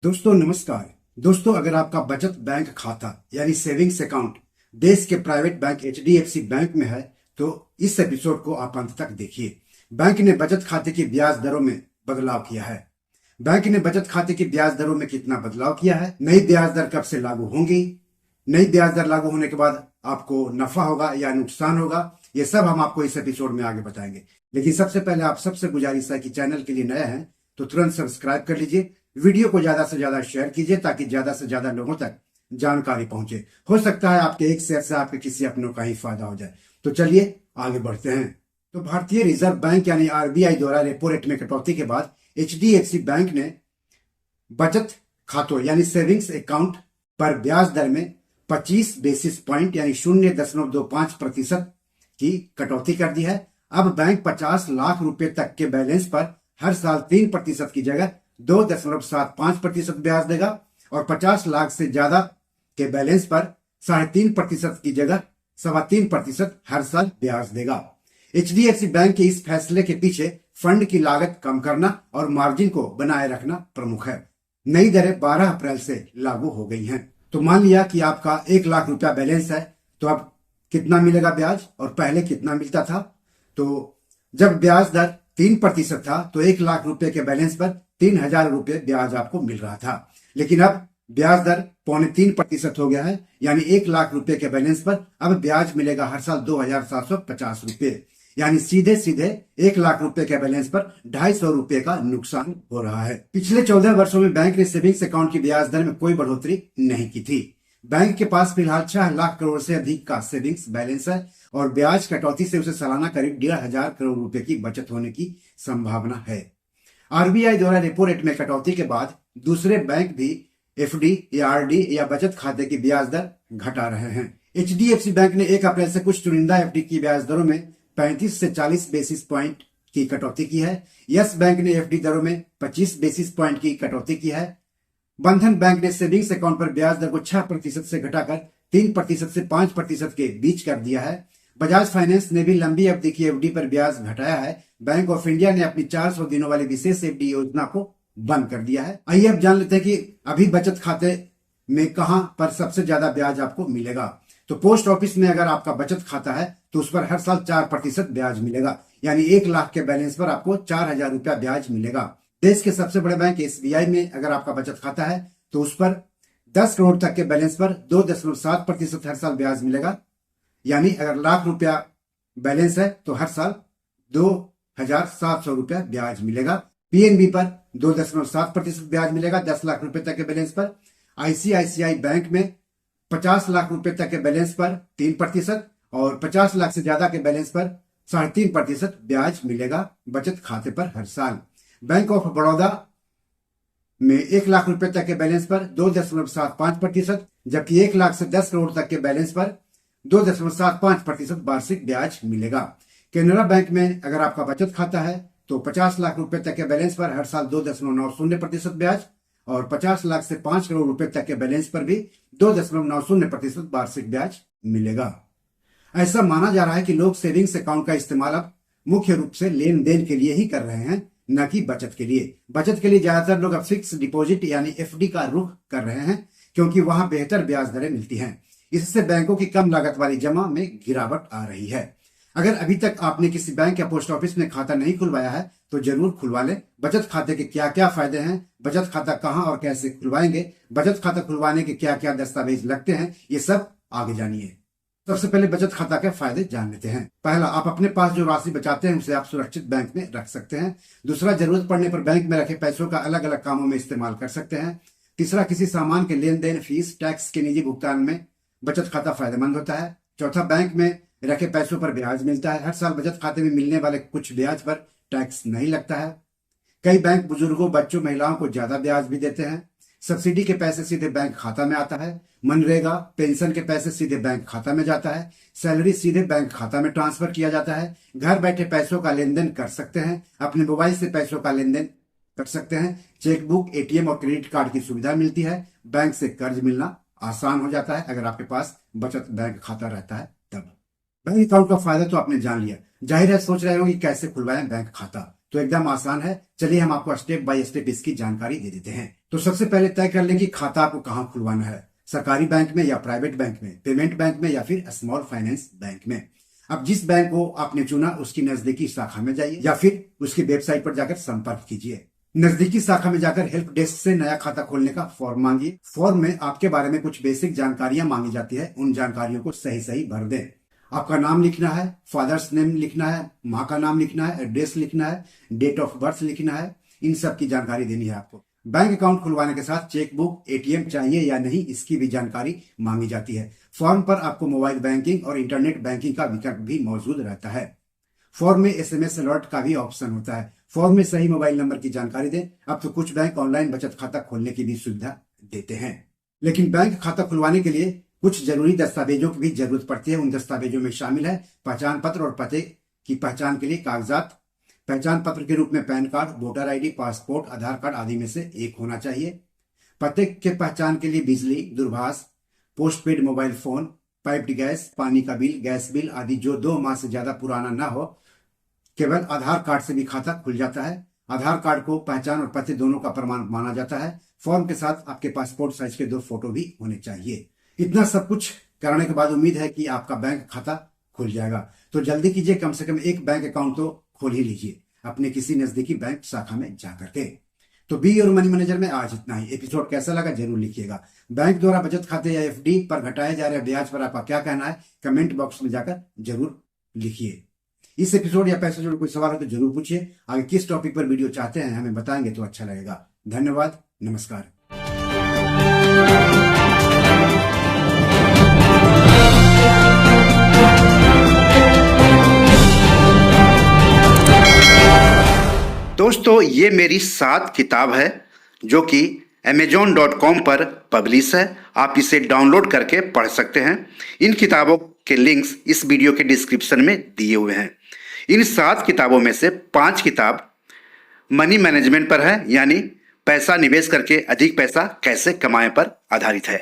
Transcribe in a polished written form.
दोस्तों नमस्कार। दोस्तों अगर आपका बचत बैंक खाता यानी सेविंग्स अकाउंट देश के प्राइवेट बैंक एचडीएफसी बैंक में है तो इस एपिसोड को आप अंत तक देखिए। बैंक ने बचत खाते की ब्याज दरों में बदलाव किया है। बैंक ने बचत खाते की ब्याज दरों में कितना बदलाव किया है, नई ब्याज दर कब से लागू होंगी, नई ब्याज दर लागू होने के बाद आपको नफा होगा या नुकसान होगा, ये सब हम आपको इस एपिसोड में आगे बताएंगे। लेकिन सबसे पहले आप सबसे गुजारिश है कि चैनल के लिए नया है तो तुरंत सब्सक्राइब कर लीजिए, वीडियो को ज्यादा से ज्यादा शेयर कीजिए ताकि ज्यादा से ज्यादा लोगों तक जानकारी पहुंचे। हो सकता है आपके एक शेयर से आपके किसी अपनों का ही फायदा हो जाए। तो चलिए आगे बढ़ते हैं। तो भारतीय रिजर्व बैंक यानी आरबीआई द्वारा रेपो रेट में कटौती के बाद एचडीएफसी बैंक ने बचत खातों यानी सेविंग्स अकाउंट पर ब्याज दर में 25 बेसिस पॉइंट यानी 0.25% की कटौती कर दी है। अब बैंक 50 लाख रुपए तक के बैलेंस पर हर साल 3% की जगह 2.75% ब्याज देगा और 50 लाख से ज्यादा के बैलेंस पर 3.5% की जगह 3.25% हर साल ब्याज देगा। एचडीएफसी बैंक के इस फैसले के पीछे फंड की लागत कम करना और मार्जिन को बनाए रखना प्रमुख है। नई दरें 12 अप्रैल से लागू हो गई हैं। तो मान लिया कि आपका 1 लाख रुपया बैलेंस है तो अब कितना मिलेगा ब्याज और पहले कितना मिलता था। तो जब ब्याज दर 3% था तो 1 लाख रुपए के बैलेंस पर 3,000 रुपए ब्याज आपको मिल रहा था। लेकिन अब ब्याज दर 2.25% हो गया है, यानी 1 लाख रुपए के बैलेंस पर अब ब्याज मिलेगा हर साल 2,750 रुपए, यानी सीधे सीधे 1 लाख रुपए के बैलेंस पर 250 रुपए का नुकसान हो रहा है। पिछले 14 वर्षों में बैंक ने सेविंग्स अकाउंट की ब्याज दर में कोई बढ़ोतरी नहीं की थी। बैंक के पास फिलहाल 6 लाख करोड़ से अधिक का सेविंग्स बैलेंस है और ब्याज कटौती से उसे सालाना करीब 1,500 करोड़ रुपए की बचत होने की संभावना है। आरबीआई द्वारा रेपो रेट में कटौती के बाद दूसरे बैंक भी एफडी या आरडी या बचत खाते की ब्याज दर घटा रहे हैं। एचडीएफसी बैंक ने 1 अप्रैल से कुछ चुनिंदा एफडी की ब्याज दरों में 35 से 40 बेसिस पॉइंट की कटौती की है। यस बैंक ने एफडी दरों में 25 बेसिस पॉइंट की कटौती की है। बंधन बैंक ने सेविंग्स अकाउंट पर ब्याज दर को 6% से घटाकर 3% से 5% के बीच कर दिया है। बजाज फाइनेंस ने भी लंबी अवधि की एफडी पर ब्याज घटाया है। बैंक ऑफ इंडिया ने अपनी 400 दिनों वाली विशेष एफडी योजना को बंद कर दिया है। आइए अब जान लेते हैं कि अभी बचत खाते में कहां पर सबसे ज्यादा ब्याज आपको मिलेगा। तो पोस्ट ऑफिस में अगर आपका बचत खाता है तो उस पर हर साल 4% ब्याज मिलेगा, यानी 1 लाख के बैलेंस पर आपको 4,000 रुपया ब्याज मिलेगा। देश के सबसे बड़े बैंक एसबीआई में अगर आपका बचत खाता है तो उस पर 10 करोड़ तक के बैलेंस पर 2.7% हर साल ब्याज मिलेगा, यानी अगर लाख रुपया बैलेंस है तो हर साल 2,700 रुपया ब्याज मिलेगा। पीएनबी पर 2.7% ब्याज मिलेगा 10 लाख रुपए तक के बैलेंस पर। आईसीआईसीआई बैंक में 50 लाख रुपए तक के बैलेंस पर 3% और 50 लाख से ज्यादा के बैलेंस पर 3.5% ब्याज मिलेगा बचत खाते पर हर साल। बैंक ऑफ बड़ौदा में 1 लाख रुपए तक के बैलेंस पर 2.75%, जबकि 1 लाख से 10 करोड़ तक के बैलेंस पर 2.75% वार्षिक ब्याज मिलेगा। केनरा बैंक में अगर आपका बचत खाता है तो 50 लाख रुपए तक के बैलेंस पर हर साल 2.90% ब्याज और 50 लाख से 5 करोड़ रुपए तक के बैलेंस पर भी 2.90% वार्षिक ब्याज मिलेगा। ऐसा माना जा रहा है कि लोग सेविंग्स अकाउंट का इस्तेमाल अब मुख्य रूप से लेन देन के लिए ही कर रहे हैं, न कि बचत के लिए। बचत के लिए ज्यादातर लोग अब फिक्स डिपॉजिट यानी एफडी का रुख कर रहे हैं क्योंकि वहां बेहतर ब्याज दरें मिलती हैं। इससे बैंकों की कम लागत वाली जमा में गिरावट आ रही है। अगर अभी तक आपने किसी बैंक या पोस्ट ऑफिस में खाता नहीं खुलवाया है तो जरूर खुलवा लें। बचत खाते के क्या क्या फायदे हैं, बचत खाता कहां और कैसे खुलवाएंगे, बचत खाता खुलवाने के क्या क्या दस्तावेज लगते हैं, ये सब आगे जानिए। सबसे पहले बचत खाता के फायदे जान लेते हैं। पहला, आप अपने पास जो राशि बचाते हैं उसे आप सुरक्षित बैंक में रख सकते हैं। दूसरा, जरूरत पड़ने पर बैंक में रखे पैसों का अलग अलग कामों में इस्तेमाल कर सकते हैं। तीसरा, किसी सामान के लेन देन, फीस, टैक्स के निजी भुगतान में बचत खाता फायदेमंद होता है। चौथा, बैंक में रखे पैसों पर ब्याज मिलता है। हर साल बचत खाते में मिलने वाले कुछ ब्याज पर टैक्स नहीं लगता है। कई बैंक बुजुर्गों, बच्चों, महिलाओं को ज्यादा ब्याज भी देते हैं। सब्सिडी के पैसे सीधे बैंक खाता में आता है। मनरेगा, पेंशन के पैसे सीधे बैंक खाता में जाता है। सैलरी सीधे बैंक खाता में ट्रांसफर किया जाता है। घर बैठे पैसों का लेन देन कर सकते हैं। अपने मोबाइल से पैसों का लेन देन कर सकते हैं। चेकबुक, एटीएम और क्रेडिट कार्ड की सुविधा मिलती है। बैंक से कर्ज मिलना आसान हो जाता है अगर आपके पास बचत बैंक खाता रहता है तब। बैंक अकाउंट का फायदा तो आपने जान लिया। जाहिर है सोच रहे हो कि कैसे खुलवाएं बैंक खाता। तो एकदम आसान है। चलिए हम आपको स्टेप बाय स्टेप इसकी जानकारी दे देते हैं। तो सबसे पहले तय कर लें कि खाता आपको कहाँ खुलवाना है, सरकारी बैंक में या प्राइवेट बैंक में, पेमेंट बैंक में या फिर स्मॉल फाइनेंस बैंक में। अब जिस बैंक को आपने चुना उसकी नजदीकी शाखा में जाइए या फिर उसकी वेबसाइट पर जाकर संपर्क कीजिए। नजदीकी शाखा में जाकर हेल्प डेस्क से नया खाता खोलने का फॉर्म मांगिए। फॉर्म में आपके बारे में कुछ बेसिक जानकारियां मांगी जाती है, उन जानकारियों को सही सही भर दें। आपका नाम लिखना है, फादर्स नेम लिखना है, माँ का नाम लिखना है, एड्रेस लिखना है, डेट ऑफ बर्थ लिखना है, इन सब की जानकारी देनी है आपको। बैंक अकाउंट खुलवाने के साथ चेकबुक, एटीएम चाहिए या नहीं, इसकी भी जानकारी मांगी जाती है। फॉर्म पर आपको मोबाइल बैंकिंग और इंटरनेट बैंकिंग का विकल्प भी मौजूद रहता है। फॉर्म में एसएमएस अलर्ट का भी ऑप्शन होता है। फॉर्म में सही मोबाइल नंबर की जानकारी दें। अब तो कुछ बैंक ऑनलाइन बचत खाता खोलने की भी सुविधा देते हैं, लेकिन बैंक खाता खुलवाने के लिए कुछ जरूरी दस्तावेजों की भी जरूरत पड़ती है। उन दस्तावेजों में शामिल है पहचान पत्र और पते की पहचान के लिए कागजात। पहचान पत्र के रूप में PAN card, voter ID, passport, Aadhaar card आदि में से एक होना चाहिए। पते के पहचान के लिए बिजली, दूरभाष, postpaid mobile phone, piped gas, पानी का बिल, गैस बिल आदि जो 2 माह से ज्यादा पुराना ना हो। केवल आधार कार्ड से भी खाता खुल जाता है। आधार कार्ड को पहचान और पते दोनों का प्रमाण माना जाता है। फॉर्म के साथ आपके पासपोर्ट साइज के 2 फोटो भी होने चाहिए। इतना सब कुछ कराने के बाद उम्मीद है कि आपका बैंक खाता खुल जाएगा। तो जल्दी कीजिए, कम से कम एक बैंक अकाउंट तो खोल ही लीजिए अपने किसी नजदीकी बैंक शाखा में जाकर के। तो बी और मनी मैनेजर में आज इतना ही। एपिसोड कैसा लगा जरूर लिखिएगा। बैंक द्वारा बचत खाते या एफडी पर घटाए जा रहे ब्याज पर आपका क्या कहना है, कमेंट बॉक्स में जाकर जरूर लिखिए। इस एपिसोड या पैसे जोड़ कोई सवाल हो तो जरूर पूछिए। आगे किस टॉपिक पर वीडियो चाहते हैं हमें बताएंगे तो अच्छा लगेगा। धन्यवाद, नमस्कार। दोस्तों, ये मेरी 7 किताब है जो कि amazon.com पर पब्लिश है। आप इसे डाउनलोड करके पढ़ सकते हैं। इन किताबों के लिंक्स इस वीडियो के डिस्क्रिप्शन में दिए हुए हैं। इन 7 किताबों में से 5 किताब मनी मैनेजमेंट पर है, यानी पैसा निवेश करके अधिक पैसा कैसे कमाएं पर आधारित है।